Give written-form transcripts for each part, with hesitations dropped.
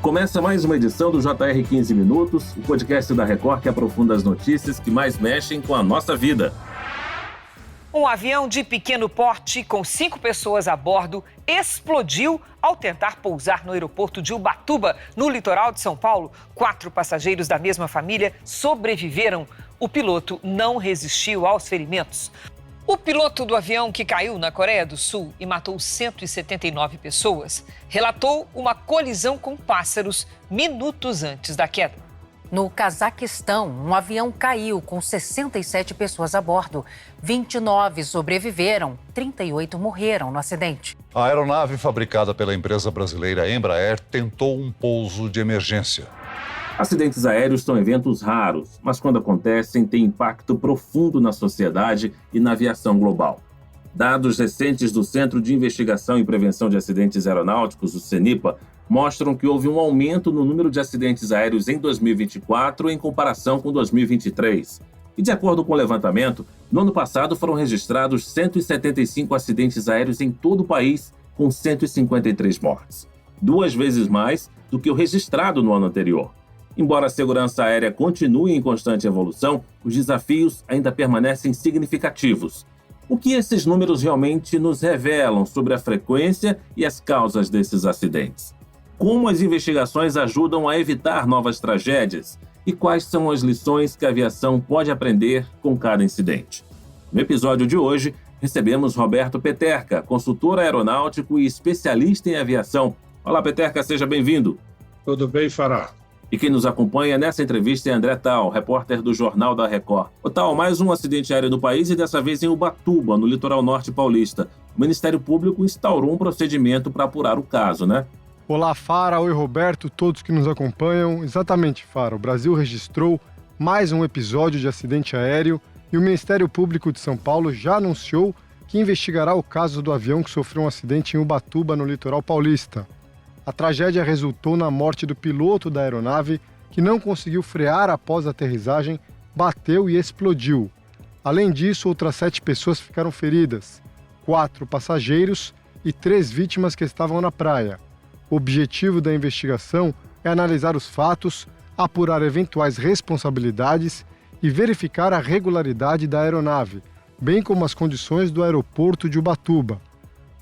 Começa mais uma edição do JR 15 Minutos, o podcast da Record que aprofunda as notícias que mais mexem com a nossa vida. Um avião de pequeno porte com 5 pessoas a bordo explodiu ao tentar pousar no aeroporto de Ubatuba, no litoral de São Paulo. 4 passageiros da mesma família sobreviveram. O piloto não resistiu aos ferimentos. O piloto do avião que caiu na Coreia do Sul e matou 179 pessoas relatou uma colisão com pássaros minutos antes da queda. No Cazaquistão, um avião caiu com 67 pessoas a bordo. 29 sobreviveram, 38 morreram no acidente. A aeronave fabricada pela empresa brasileira Embraer tentou um pouso de emergência. Acidentes aéreos são eventos raros, mas quando acontecem, têm impacto profundo na sociedade e na aviação global. Dados recentes do Centro de Investigação e Prevenção de Acidentes Aeronáuticos, o CENIPA, mostram que houve um aumento no número de acidentes aéreos em 2024 em comparação com 2023. E de acordo com o levantamento, no ano passado foram registrados 175 acidentes aéreos em todo o país, com 153 mortes. 2 vezes mais do que o registrado no ano anterior. Embora a segurança aérea continue em constante evolução, os desafios ainda permanecem significativos. O que esses números realmente nos revelam sobre a frequência e as causas desses acidentes? Como as investigações ajudam a evitar novas tragédias? E quais são as lições que a aviação pode aprender com cada incidente? No episódio de hoje, recebemos Roberto Peterka, consultor aeronáutico e especialista em aviação. Olá, Peterka, seja bem-vindo. Tudo bem, Fará? E quem nos acompanha nessa entrevista é André Tal, repórter do Jornal da Record. Tal, mais um acidente aéreo no país e dessa vez em Ubatuba, no litoral norte paulista. O Ministério Público instaurou um procedimento para apurar o caso, né? Olá, Fara. Oi, Roberto, todos que nos acompanham. Exatamente, Fara. O Brasil registrou mais um episódio de acidente aéreo e o Ministério Público de São Paulo já anunciou que investigará o caso do avião que sofreu um acidente em Ubatuba, no litoral paulista. A tragédia resultou na morte do piloto da aeronave, que não conseguiu frear após a aterrissagem, bateu e explodiu. Além disso, outras 7 pessoas ficaram feridas, 4 passageiros e 3 vítimas que estavam na praia. O objetivo da investigação é analisar os fatos, apurar eventuais responsabilidades e verificar a regularidade da aeronave, bem como as condições do aeroporto de Ubatuba.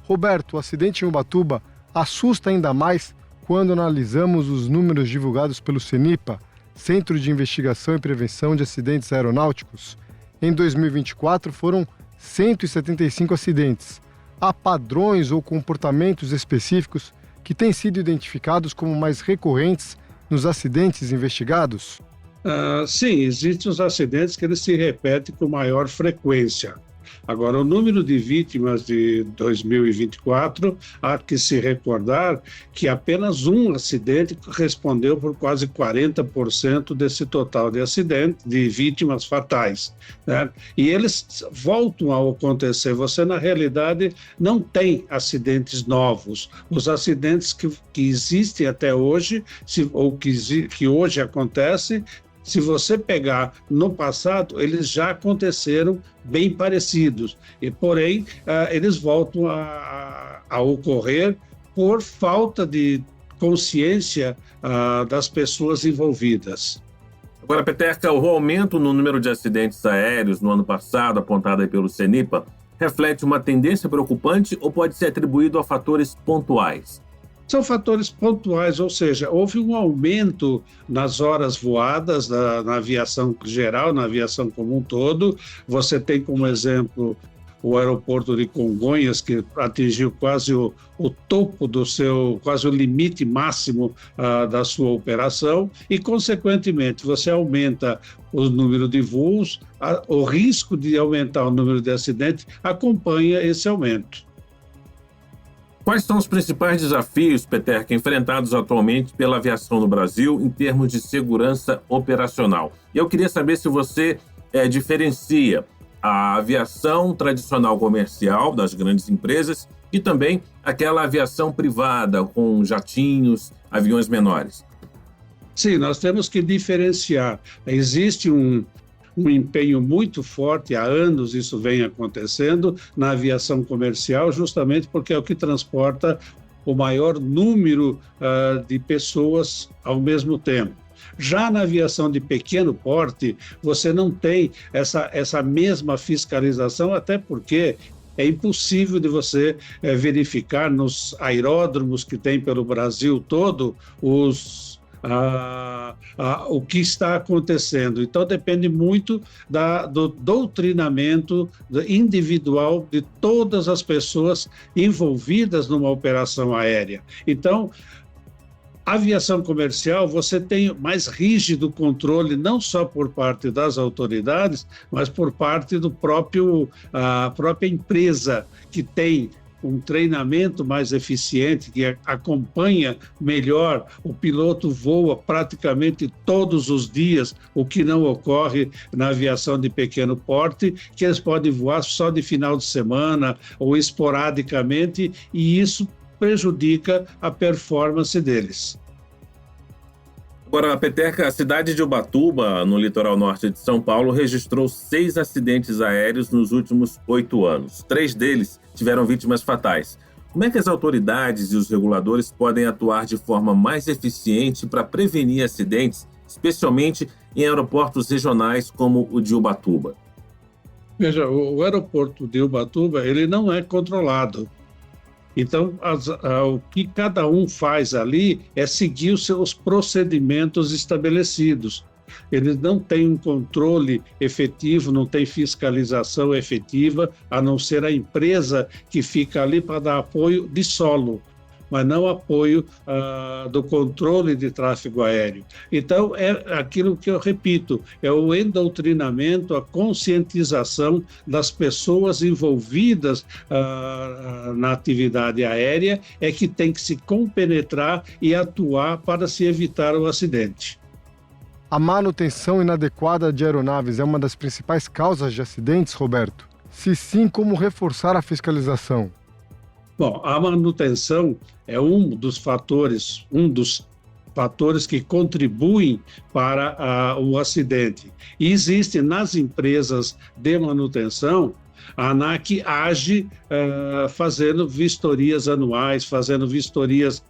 Roberto, o acidente em Ubatuba assusta ainda mais quando analisamos os números divulgados pelo CENIPA, Centro de Investigação e Prevenção de Acidentes Aeronáuticos. Em 2024 foram 175 acidentes. Há padrões ou comportamentos específicos que têm sido identificados como mais recorrentes nos acidentes investigados? Sim, existem os acidentes que eles se repetem com maior frequência. Agora, o número de vítimas de 2024, há que se recordar que apenas um acidente respondeu por quase 40% desse total de acidentes, de vítimas fatais, né? E eles voltam a acontecer. Você, na realidade, não tem acidentes novos. Os acidentes que existem até hoje, que hoje acontecem, se você pegar no passado, eles já aconteceram bem parecidos, porém, eles voltam a ocorrer por falta de consciência das pessoas envolvidas. Agora, Peterka, o aumento no número de acidentes aéreos no ano passado, apontado aí pelo CENIPA, reflete uma tendência preocupante ou pode ser atribuído a fatores pontuais? São fatores pontuais, ou seja, houve um aumento nas horas voadas na aviação geral, na aviação como um todo. Você tem como exemplo o aeroporto de Congonhas, que atingiu quase o topo do seu, quase o limite máximo da sua operação e, consequentemente, você aumenta o número de voos, o risco de aumentar o número de acidentes acompanha esse aumento. Quais são os principais desafios, Peterka, enfrentados atualmente pela aviação no Brasil em termos de segurança operacional? E eu queria saber se você diferencia a aviação tradicional comercial das grandes empresas e também aquela aviação privada com jatinhos, aviões menores. Sim, nós temos que diferenciar. Existe um empenho muito forte, há anos isso vem acontecendo, na aviação comercial, justamente porque é o que transporta o maior número de pessoas ao mesmo tempo. Já na aviação de pequeno porte, você não tem essa mesma fiscalização, até porque é impossível de você verificar nos aeródromos que tem pelo Brasil todo o que está acontecendo. Então, depende muito do doutrinamento individual de todas as pessoas envolvidas numa operação aérea. Então, a aviação comercial, você tem mais rígido controle, não só por parte das autoridades, mas por parte da própria empresa, que tem um treinamento mais eficiente, que acompanha melhor. O piloto voa praticamente todos os dias, o que não ocorre na aviação de pequeno porte, que eles podem voar só de final de semana ou esporadicamente, e isso prejudica a performance deles. Agora, Peterka, a cidade de Ubatuba, no litoral norte de São Paulo, registrou 6 acidentes aéreos nos últimos 8 anos. 3 deles tiveram vítimas fatais. Como é que as autoridades e os reguladores podem atuar de forma mais eficiente para prevenir acidentes, especialmente em aeroportos regionais como o de Ubatuba? Veja, o aeroporto de Ubatuba, ele não é controlado. Então, o que cada um faz ali é seguir os seus procedimentos estabelecidos. Eles não têm um controle efetivo, não têm fiscalização efetiva, a não ser a empresa que fica ali para dar apoio de solo, mas não apoio do controle de tráfego aéreo. Então, é aquilo que eu repito, é o endoutrinamento, a conscientização das pessoas envolvidas na atividade aérea, é que tem que se compenetrar e atuar para se evitar o acidente. A manutenção inadequada de aeronaves é uma das principais causas de acidentes, Roberto? Se sim, como reforçar a fiscalização? Bom, a manutenção é um dos fatores que contribuem para o acidente. E existe nas empresas de manutenção, a ANAC age fazendo vistorias anuais, fazendo vistorias.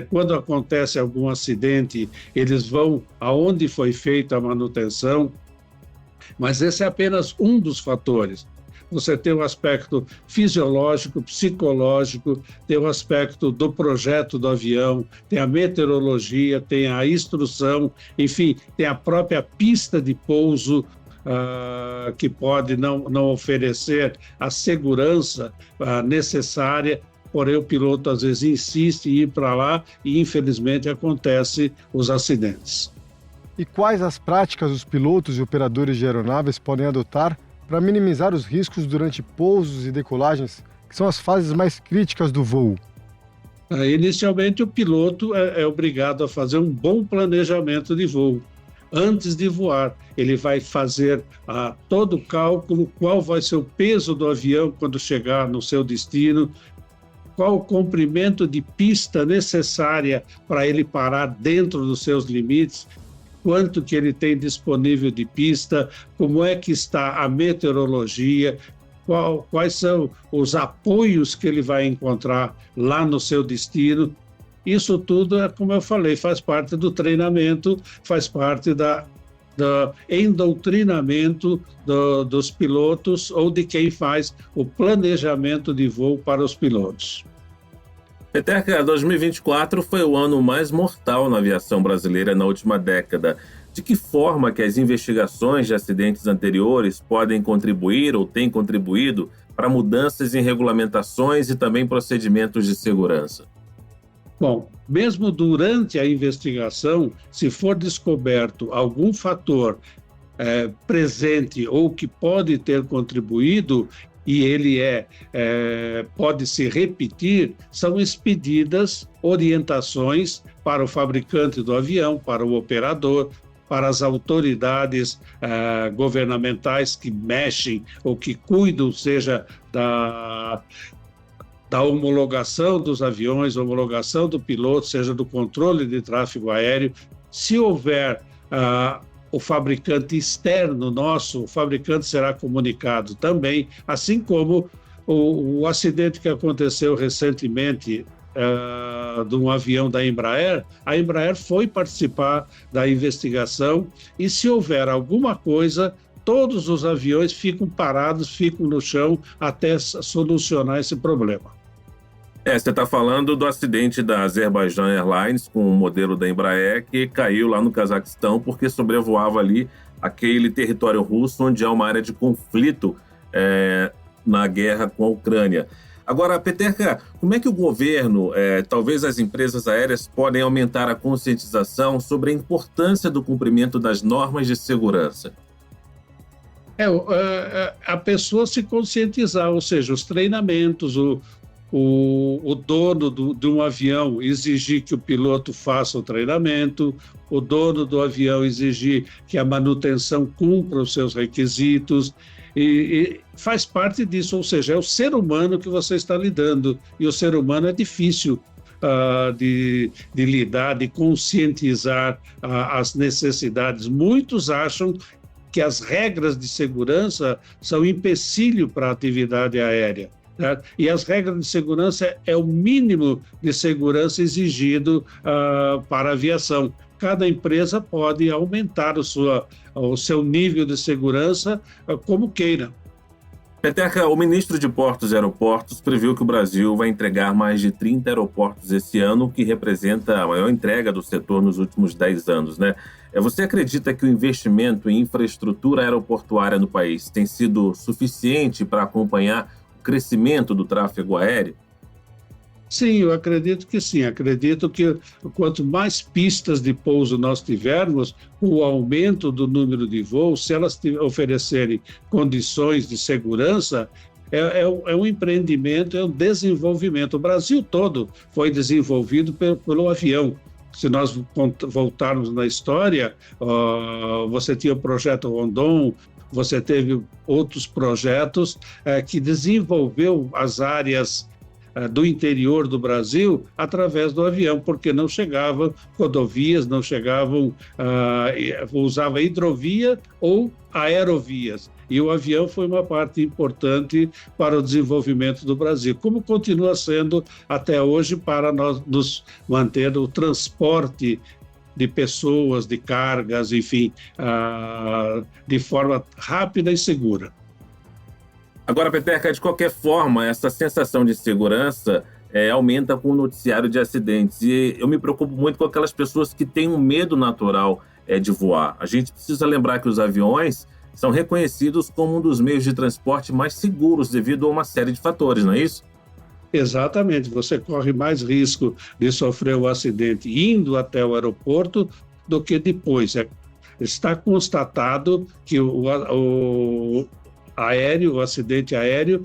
Quando acontece algum acidente, eles vão aonde foi feita a manutenção, mas esse é apenas um dos fatores. Você tem o aspecto fisiológico, psicológico, tem o aspecto do projeto do avião, tem a meteorologia, tem a instrução, enfim, tem a própria pista de pouso, que pode não oferecer a segurança necessária, porém o piloto às vezes insiste em ir para lá e infelizmente acontecem os acidentes. E quais as práticas os pilotos e operadores de aeronaves podem adotar para minimizar os riscos durante pousos e decolagens, que são as fases mais críticas do voo? Inicialmente, o piloto é obrigado a fazer um bom planejamento de voo. Antes de voar, ele vai fazer todo o cálculo, qual vai ser o peso do avião quando chegar no seu destino, qual o comprimento de pista necessária para ele parar dentro dos seus limites, quanto que ele tem disponível de pista, como é que está a meteorologia, quais são os apoios que ele vai encontrar lá no seu destino. Isso tudo, como eu falei, faz parte do treinamento, faz parte do endoutrinamento dos pilotos ou de quem faz o planejamento de voo para os pilotos. Peterka, 2024 foi o ano mais mortal na aviação brasileira na última década. De que forma que as investigações de acidentes anteriores podem contribuir ou têm contribuído para mudanças em regulamentações e também procedimentos de segurança? Bom, mesmo durante a investigação, se for descoberto algum fator presente ou que pode ter contribuído, e ele pode se repetir, são expedidas orientações para o fabricante do avião, para o operador, para as autoridades governamentais que mexem ou que cuidam, seja da homologação dos aviões, homologação do piloto, seja do controle de tráfego aéreo. Se houver o fabricante externo nosso, o fabricante será comunicado também, assim como o acidente que aconteceu recentemente de um avião da Embraer, a Embraer foi participar da investigação e, se houver alguma coisa, todos os aviões ficam parados, ficam no chão até solucionar esse problema. Você está falando do acidente da Azerbaijan Airlines com o modelo da Embraer que caiu lá no Cazaquistão porque sobrevoava ali aquele território russo onde há uma área de conflito na guerra com a Ucrânia. Agora, Peterka, como é que o governo, talvez as empresas aéreas, podem aumentar a conscientização sobre a importância do cumprimento das normas de segurança? A pessoa se conscientizar, ou seja, os treinamentos, o dono de um avião exigir que o piloto faça o treinamento, o dono do avião exigir que a manutenção cumpra os seus requisitos, e faz parte disso, ou seja, é o ser humano que você está lidando, e o ser humano é difícil de lidar, de conscientizar as necessidades. Muitos acham que as regras de segurança são empecilho para a atividade aérea. E as regras de segurança é o mínimo de segurança exigido para a aviação. Cada empresa pode aumentar o seu nível de segurança como queira. Peterka, o ministro de Portos e Aeroportos previu que o Brasil vai entregar mais de 30 aeroportos esse ano, o que representa a maior entrega do setor nos últimos 10 anos, né? Você acredita que o investimento em infraestrutura aeroportuária no país tem sido suficiente para acompanhar o crescimento do tráfego aéreo? Sim, eu acredito que sim. Acredito que quanto mais pistas de pouso nós tivermos, o aumento do número de voos, se elas oferecerem condições de segurança, é um empreendimento, é um desenvolvimento. O Brasil todo foi desenvolvido pelo avião. Se nós voltarmos na história, você tinha o projeto Rondon, você teve outros projetos que desenvolveu as áreas do interior do Brasil através do avião, porque não chegavam rodovias, não chegavam, usava hidrovia ou aerovias. E o avião foi uma parte importante para o desenvolvimento do Brasil, como continua sendo até hoje para nós nos manter o transporte de pessoas, de cargas, enfim, de forma rápida e segura. Agora, Peterka, de qualquer forma, essa sensação de segurança aumenta com o noticiário de acidentes. E eu me preocupo muito com aquelas pessoas que têm um medo natural de voar. A gente precisa lembrar que os aviões são reconhecidos como um dos meios de transporte mais seguros devido a uma série de fatores, não é isso? Exatamente. Você corre mais risco de sofrer um acidente indo até o aeroporto do que depois. Está constatado que o acidente aéreo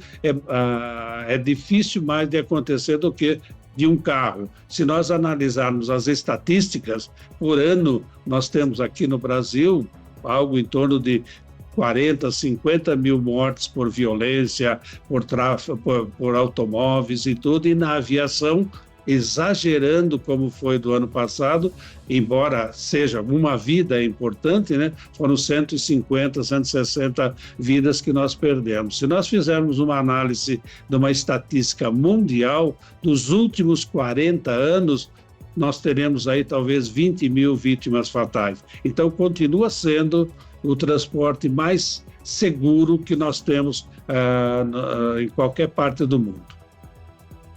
é difícil mais de acontecer do que de um carro. Se nós analisarmos as estatísticas, por ano nós temos aqui no Brasil algo em torno de 40, 50 mil mortes por violência, por tráfego, por automóveis e tudo, e na aviação, exagerando como foi do ano passado, embora seja uma vida importante, né? Foram 150, 160 vidas que nós perdemos. Se nós fizermos uma análise de uma estatística mundial, dos últimos 40 anos, nós teremos aí talvez 20 mil vítimas fatais. Então, continua sendo o transporte mais seguro que nós temos em qualquer parte do mundo.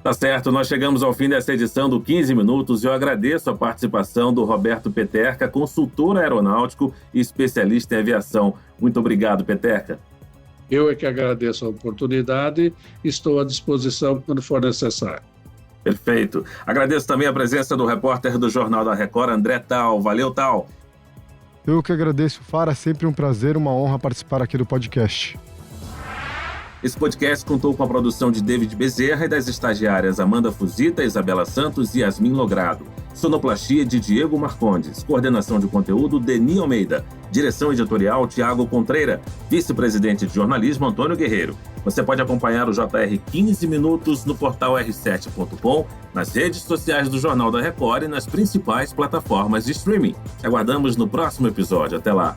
Tá certo, nós chegamos ao fim dessa edição do 15 Minutos e eu agradeço a participação do Roberto Peterka, consultor aeronáutico e especialista em aviação. Muito obrigado, Peterka. Eu é que agradeço a oportunidade e estou à disposição quando for necessário. Perfeito. Agradeço também a presença do repórter do Jornal da Record, André Tal. Valeu, Tal. Eu que agradeço, Fara. Sempre um prazer, uma honra participar aqui do podcast. Esse podcast contou com a produção de David Bezerra e das estagiárias Amanda Fuzita, Isabela Santos e Yasmin Logrado. Sonoplastia de Diego Marcondes. Coordenação de conteúdo, Deni Almeida. Direção editorial, Tiago Contreira. Vice-presidente de jornalismo, Antônio Guerreiro. Você pode acompanhar o JR 15 Minutos no portal r7.com, nas redes sociais do Jornal da Record e nas principais plataformas de streaming. Te aguardamos no próximo episódio. Até lá!